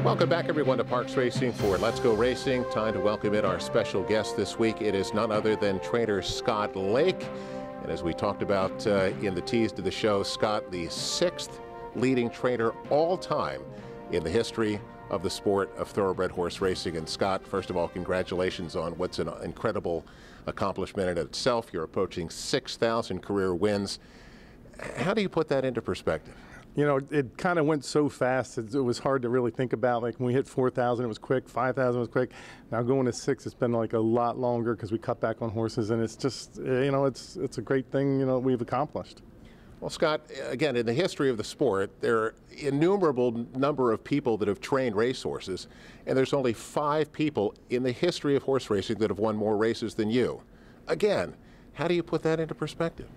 Welcome back, everyone, to Parks Racing for Let's Go Racing. Time to welcome in our special guest this week. It is none other than trainer Scott Lake. And as we talked about in the tease to the show, Scott, the 6th leading trainer all time in the history of the sport of thoroughbred horse racing. And Scott, first of all, congratulations on what's an incredible accomplishment in itself. You're approaching 6,000 career wins. How do you put that into perspective? You know, it kind of went so fast, it was hard to really think about. Like when we hit 4,000, it was quick, 5,000 was quick. Now going to 6, it's been like a lot longer because we cut back on horses, and it's just, you know, it's a great thing, you know, we've accomplished. Well, Scott, again, in the history of the sport, there are innumerable number of people that have trained racehorses, and there's only 5 people in the history of horse racing that have won more races than you. Again, how do you put that into perspective?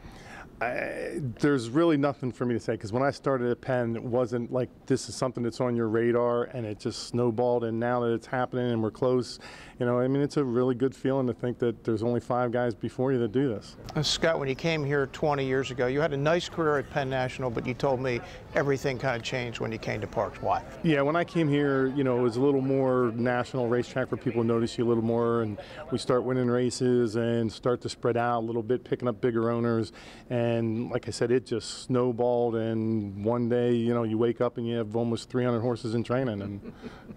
There's really nothing for me to say, because when I started at Penn, it wasn't like this is something that's on your radar, and it just snowballed, and now that it's happening and we're close, you know, I mean, it's a really good feeling to think that there's only 5 guys before you that do this. Scott, when you came here 20 years ago, you had a nice career at Penn National, but you told me everything kind of changed when you came to Parks. Why? Yeah, when I came here, you know, it was a little more national racetrack where people notice you a little more, and we start winning races and start to spread out a little bit, picking up bigger owners. And like I said, it just snowballed, and one day, you know, you wake up and you have almost 300 horses in training, and,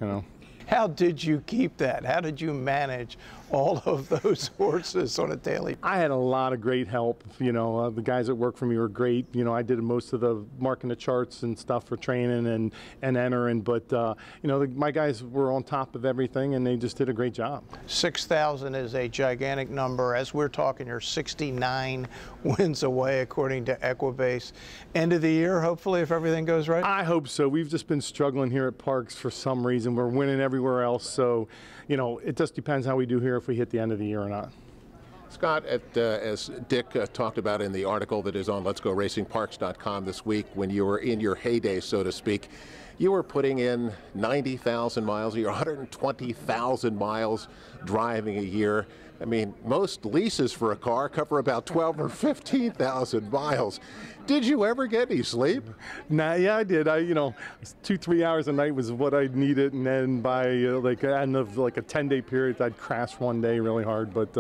you know. How did you keep that? How did you manage all of those horses on a daily? I had a lot of great help. You know, the guys that work for me were great. You know, I did most of the marking the charts and stuff for training and entering, but, you know, my guys were on top of everything, and they just did a great job. 6,000 is a gigantic number. As we're talking, you're 69 wins away, according to Equibase. End of the year, hopefully, if everything goes right? I hope so. We've just been struggling here at Parks for some reason. We're winning everywhere else, so, you know, it just depends how we do here if we hit the end of the year or not. Scott, as Dick talked about in the article that is on letsgoracingparks.com this week, when you were in your heyday, so to speak, you were putting in 90,000 miles, or 120,000 miles driving a year. I mean, most leases for a car cover about 12 or 15,000 miles. Did you ever get any sleep? Nah, yeah, I did. You know, 2-3 hours a night was what I needed, and then by like end of like a 10-day period, I'd crash one day really hard. But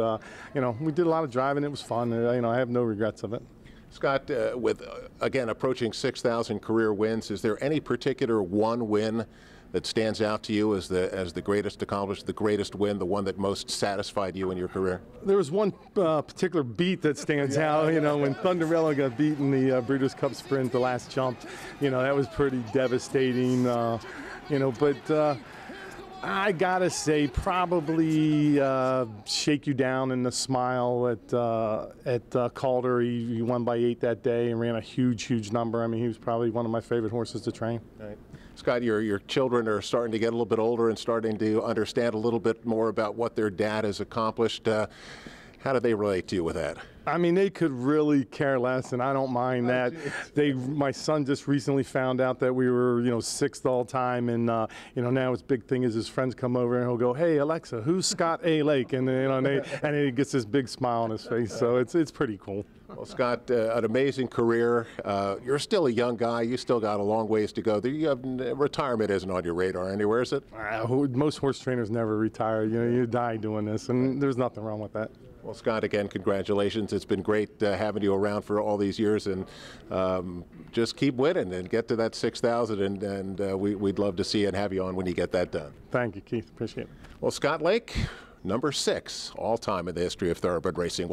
you know, we did a lot of driving. It was fun. You know, I have no regrets of it. Scott, with again approaching 6,000 career wins, is there any particular one win that stands out to you as the greatest accomplished, the greatest win, the one that most satisfied you in your career? There was one particular beat that stands out, you know, when Thunderella got beat in the Breeders' Cup Sprint, the last jump. You know, that was pretty devastating, you know, but I gotta say, probably Shake You Down in the Smile at Calder. He won by 8 that day and ran a huge number. I mean, he was probably one of my favorite horses to train. Right. Scott, your children are starting to get a little bit older and starting to understand a little bit more about what their dad has accomplished. How do they relate to you with that? I mean, they could really care less, and I don't mind that. My son just recently found out that we were, you know, 6th all time, and you know, now his big thing is his friends come over and he'll go, "Hey Alexa, who's Scott A. Lake?" And you know, and he gets this big smile on his face. So it's pretty cool. Well, Scott, an amazing career. You're still a young guy. You still got a long ways to go. Retirement isn't on your radar anywhere, is it? Most horse trainers never retire. You know, you die doing this, and there's nothing wrong with that. Well, Scott, again, congratulations. It's been great having you around for all these years, and just keep winning and get to that 6,000, and we'd love to see you and have you on when you get that done. Thank you, Keith. Appreciate it. Well, Scott Lake, number 6 all time in the history of thoroughbred racing.